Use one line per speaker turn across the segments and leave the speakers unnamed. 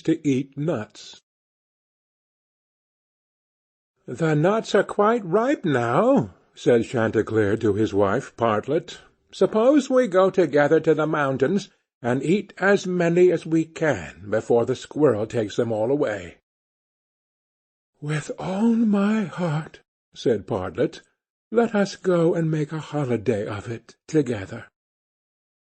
to eat nuts. "The nuts are quite ripe now," said Chanticleer to his wife Partlet. "Suppose we go together to the mountains, and eat as many as we can before the squirrel takes them all away." "With all my heart," said Partlet. "Let us go and make a holiday of it together."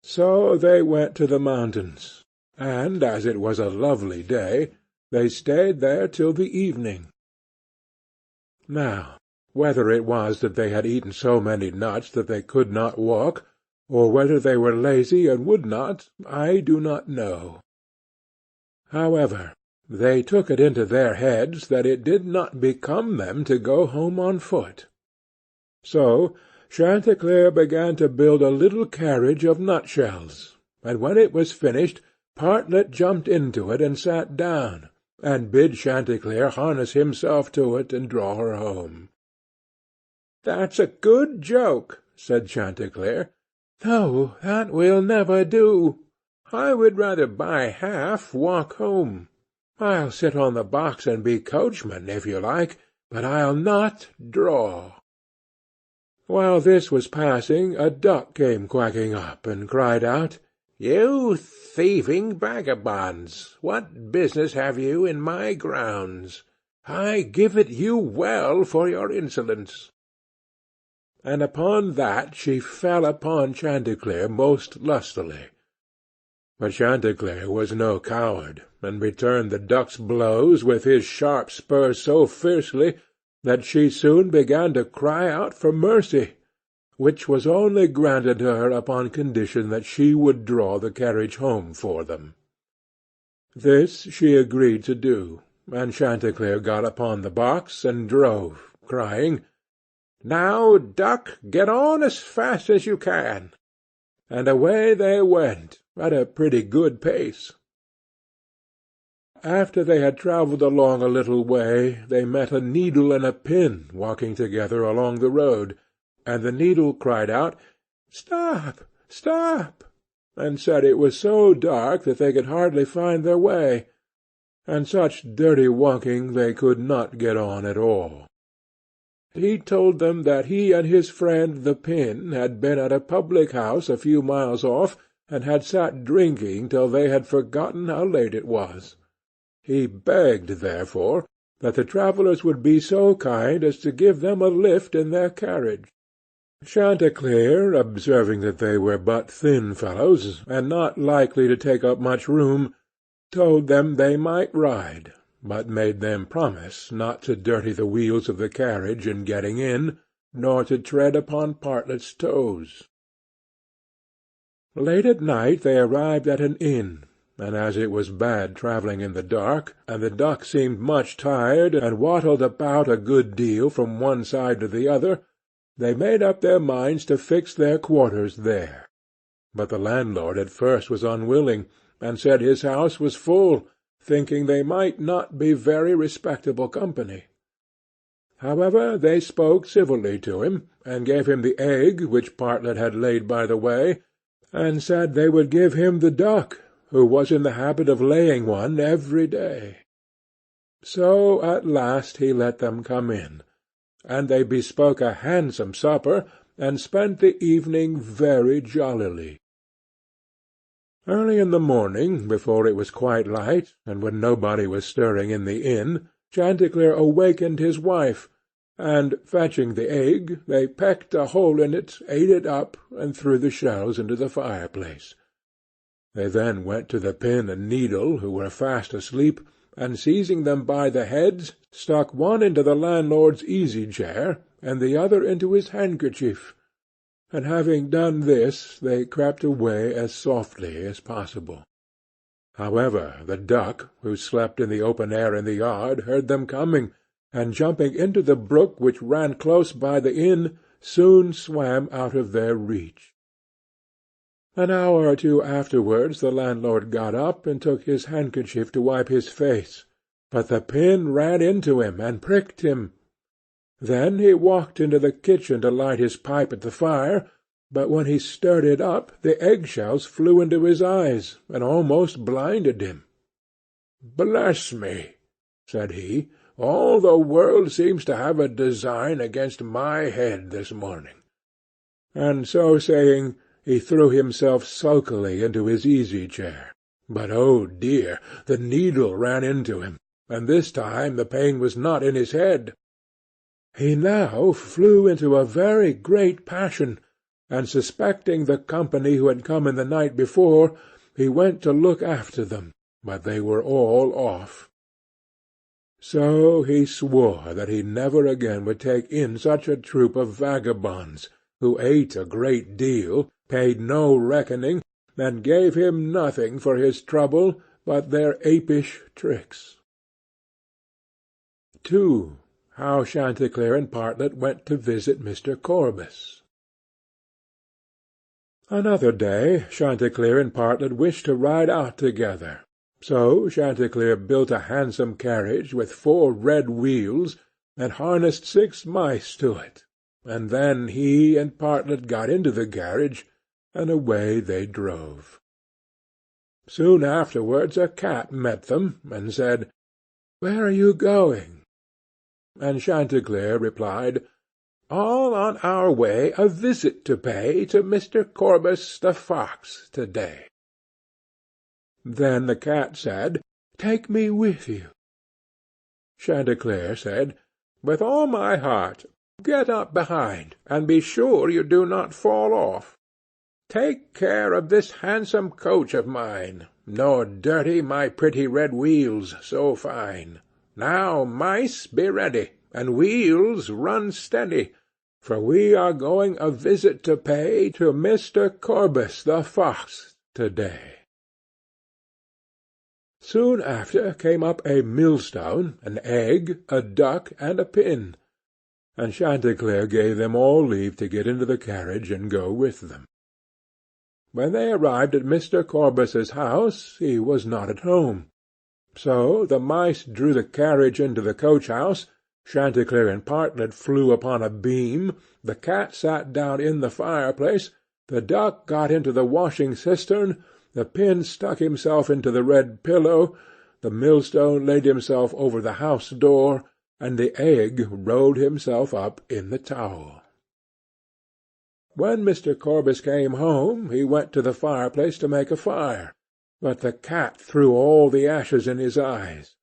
So they went to the mountains, and, as it was a lovely day, they stayed there till the evening. Now, whether it was that they had eaten so many nuts that they could not walk, or whether they were lazy and would not, I do not know. However, they took it into their heads that it did not become them to go home on foot. So Chanticleer began to build a little carriage of nutshells, and when it was finished, Partlet jumped into it and sat down, and bid Chanticleer harness himself to it and draw her home. "That's a good joke," said Chanticleer. "No, that will never do. I would rather by half walk home. I'll sit on the box and be coachman, if you like, but I'll not draw." While this was passing, a duck came quacking up, and cried out, "You thieving vagabonds, what business have you in my grounds? I give it you well for your insolence." And upon that she fell upon Chanticleer most lustily. But Chanticleer was no coward, and returned the duck's blows with his sharp spurs so fiercely that she soon began to cry out for mercy, which was only granted her upon condition that she would draw the carriage home for them. This she agreed to do, and Chanticleer got upon the box and drove, crying, "Now, duck, get on as fast as you can." And away they went, at a pretty good pace. After they had travelled along a little way, they met a needle and a pin walking together along the road, and the needle cried out, "Stop, stop!" and said it was so dark that they could hardly find their way, and such dirty walking they could not get on at all. He told them that he and his friend the pin had been at a public-house a few miles off, and had sat drinking till they had forgotten how late it was. He begged, therefore, that the travellers would be so kind as to give them a lift in their carriage. Chanticleer, observing that they were but thin fellows, and not likely to take up much room, told them they might ride, but made them promise not to dirty the wheels of the carriage in getting in, nor to tread upon Partlet's toes. Late at night they arrived at an inn, and as it was bad travelling in the dark, and the duck seemed much tired, and waddled about a good deal from one side to the other, they made up their minds to fix their quarters there. But the landlord at first was unwilling, and said his house was full, thinking they might not be very respectable company. However, they spoke civilly to him, and gave him the egg which Partlet had laid by the way, and said they would give him the duck, who was in the habit of laying one every day. So at last he let them come in, and they bespoke a handsome supper, and spent the evening very jollily. Early in the morning, before it was quite light, and when nobody was stirring in the inn, Chanticleer awakened his wife, and, fetching the egg, they pecked a hole in it, ate it up, and threw the shells into the fireplace. They then went to the pin and needle, who were fast asleep, and seizing them by the heads, stuck one into the landlord's easy-chair, and the other into his handkerchief, and having done this they crept away as softly as possible. However, the duck, who slept in the open air in the yard, heard them coming, and jumping into the brook which ran close by the inn, soon swam out of their reach. An hour or two afterwards the landlord got up and took his handkerchief to wipe his face, but the pin ran into him and pricked him. Then he walked into the kitchen to light his pipe at the fire, but when he stirred it up the egg-shells flew into his eyes, and almost blinded him. "Bless me," said he, "all the world seems to have a design against my head this morning." And so saying, he threw himself sulkily into his easy-chair. But, oh dear! the needle ran into him, and this time the pain was not in his head. He now flew into a very great passion, and suspecting the company who had come in the night before, he went to look after them, but they were all off. So he swore that he never again would take in such a troop of vagabonds, who ate a great deal, paid no reckoning, and gave him nothing for his trouble but their apish tricks. 2. How Chanticleer and Partlet went to visit Mr. Corbus. Another day Chanticleer and Partlet wished to ride out together. So Chanticleer built a handsome carriage with 4 red wheels, and harnessed 6 mice to it, and then he and Partlet got into the carriage, and away they drove. Soon afterwards a cat met them, and said, "Where are you going?" And Chanticleer replied, "All on our way a visit to pay to Mr. Corbus the fox to-day." Then the cat said, "Take me with you." Chanticleer said, "With all my heart. Get up behind, and be sure you do not fall off. Take care of this handsome coach of mine, nor dirty my pretty red wheels so fine. Now, mice, be ready, and wheels, run steady, for we are going a visit to pay to Mr. Corbus the fox to-day." Soon after came up a millstone, an egg, a duck, and a pin, and Chanticleer gave them all leave to get into the carriage and go with them. When they arrived at Mr. Corbus's house, he was not at home. So the mice drew the carriage into the coach-house, Chanticleer and Partlet flew upon a beam, the cat sat down in the fireplace, the duck got into the washing-cistern, the pin stuck himself into the red pillow, the millstone laid himself over the house-door, and the egg rolled himself up in the towel. When Mr. Corbus came home, he went to the fireplace to make a fire, but the cat threw all the ashes in his eyes.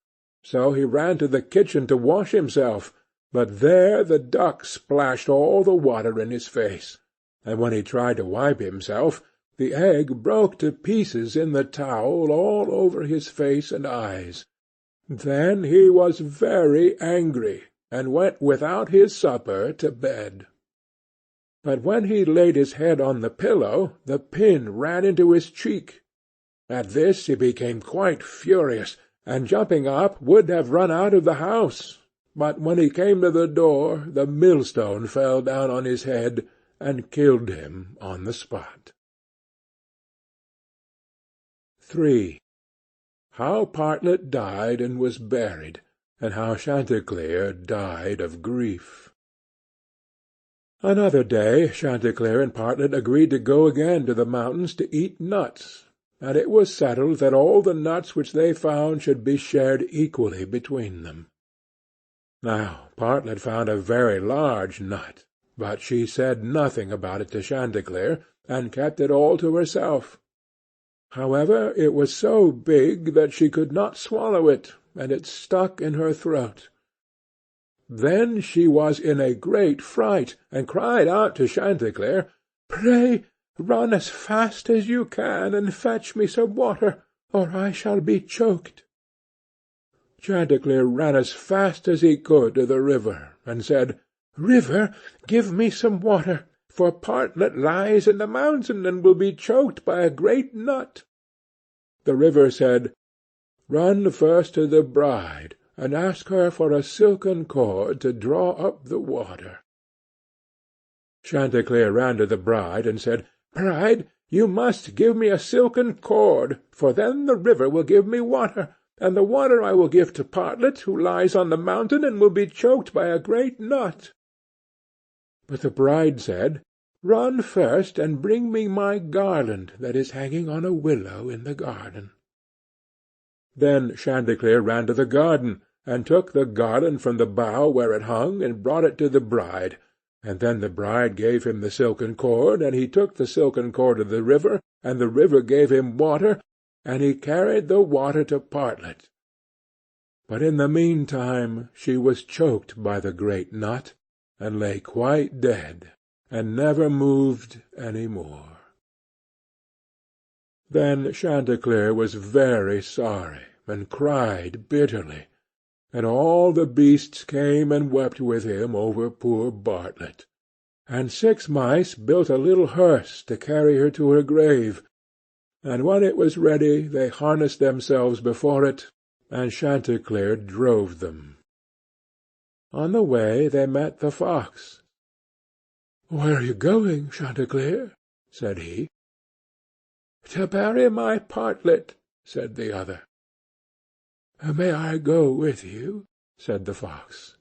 So he ran to the kitchen to wash himself, but there the duck splashed all the water in his face, and when he tried to wipe himself, the egg broke to pieces in the towel all over his face and eyes. Then he was very angry, and went without his supper to bed. But when he laid his head on the pillow, the pin ran into his cheek. At this he became quite furious, and jumping up would have run out of the house, but when he came to the door the millstone fell down on his head and killed him on the spot. 3. How Partlet died and was buried, and how Chanticleer died of grief. Another day Chanticleer and Partlet agreed to go again to the mountains to eat nuts, and it was settled that all the nuts which they found should be shared equally between them. Now Partlet found a very large nut, but she said nothing about it to Chanticleer, and kept it all to herself. However, it was so big that she could not swallow it, and it stuck in her throat. Then she was in a great fright, and cried out to Chanticleer, "Pray run as fast as you can, and fetch me some water, or I shall be choked." Chanticleer ran as fast as he could to the river, and said, "River, give me some water, for Partlet lies in the mountain, and will be choked by a great nut." The river said, "Run first to the bride, and ask her for a silken cord to draw up the water." Chanticleer ran to the bride, and said, "Bride, you must give me a silken cord, for then the river will give me water, and the water I will give to Partlet, who lies on the mountain, and will be choked by a great nut." But the bride said, "Run first, and bring me my garland that is hanging on a willow in the garden." Then Chanticleer ran to the garden, and took the garland from the bough where it hung, and brought it to the bride, and then the bride gave him the silken cord, and he took the silken cord to the river, and the river gave him water, and he carried the water to Partlet. But in the meantime she was choked by the great nut, and lay quite dead, and never moved any more. Then Chanticleer was very sorry, and cried bitterly, and all the beasts came and wept with him over poor Bartlett, and 6 mice built a little hearse to carry her to her grave, and when it was ready they harnessed themselves before it, and Chanticleer drove them. On the way they met the fox. "Where are you going, Chanticleer?" said he. "To bury my Partlet," said the other. "May I go with you?" said the fox.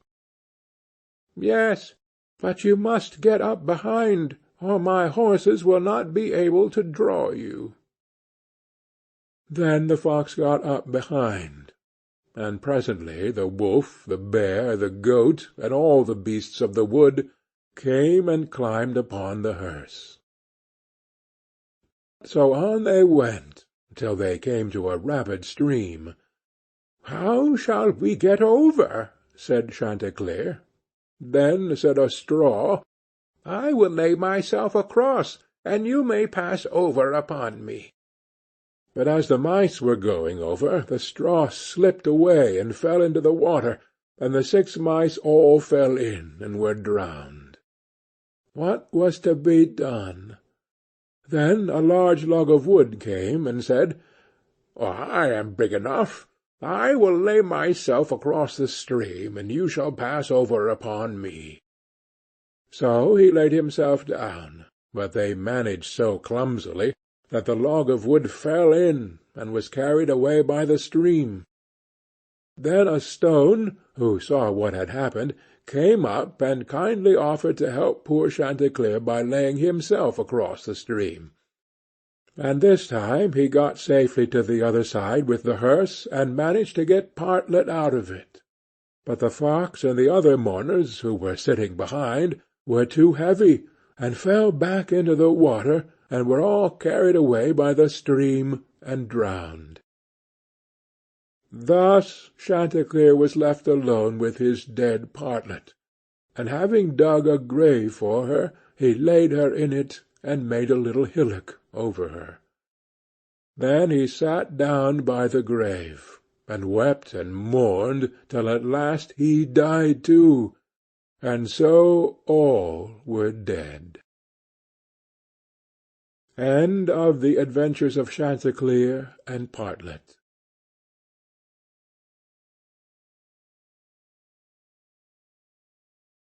"Yes, but you must get up behind, or my horses will not be able to draw you." Then the fox got up behind, and presently the wolf, the bear, the goat, and all the beasts of the wood came and climbed upon the hearse. So on they went, till they came to a rapid stream. "How shall we get over?" said Chanticleer. Then said a straw, "I will lay myself across, and you may pass over upon me." But as the mice were going over, the straw slipped away and fell into the water, and the 6 mice all fell in and were drowned. What was to be done? Then a large log of wood came and said, "I am big enough. I will lay myself across the stream, and you shall pass over upon me." So he laid himself down, but they managed so clumsily that the log of wood fell in, and was carried away by the stream. Then a stone, who saw what had happened, came up and kindly offered to help poor Chanticleer by laying himself across the stream. And this time he got safely to the other side with the hearse, and managed to get Partlet out of it. But the fox and the other mourners, who were sitting behind, were too heavy, and fell back into the water, and were all carried away by the stream and drowned. Thus Chanticleer was left alone with his dead Partlet, and having dug a grave for her, he laid her in it, and made a little hillock over her. Then he sat down by the grave, and wept and mourned till at last he died too, and so all were dead. End of the Adventures of Chanticleer and Partlet.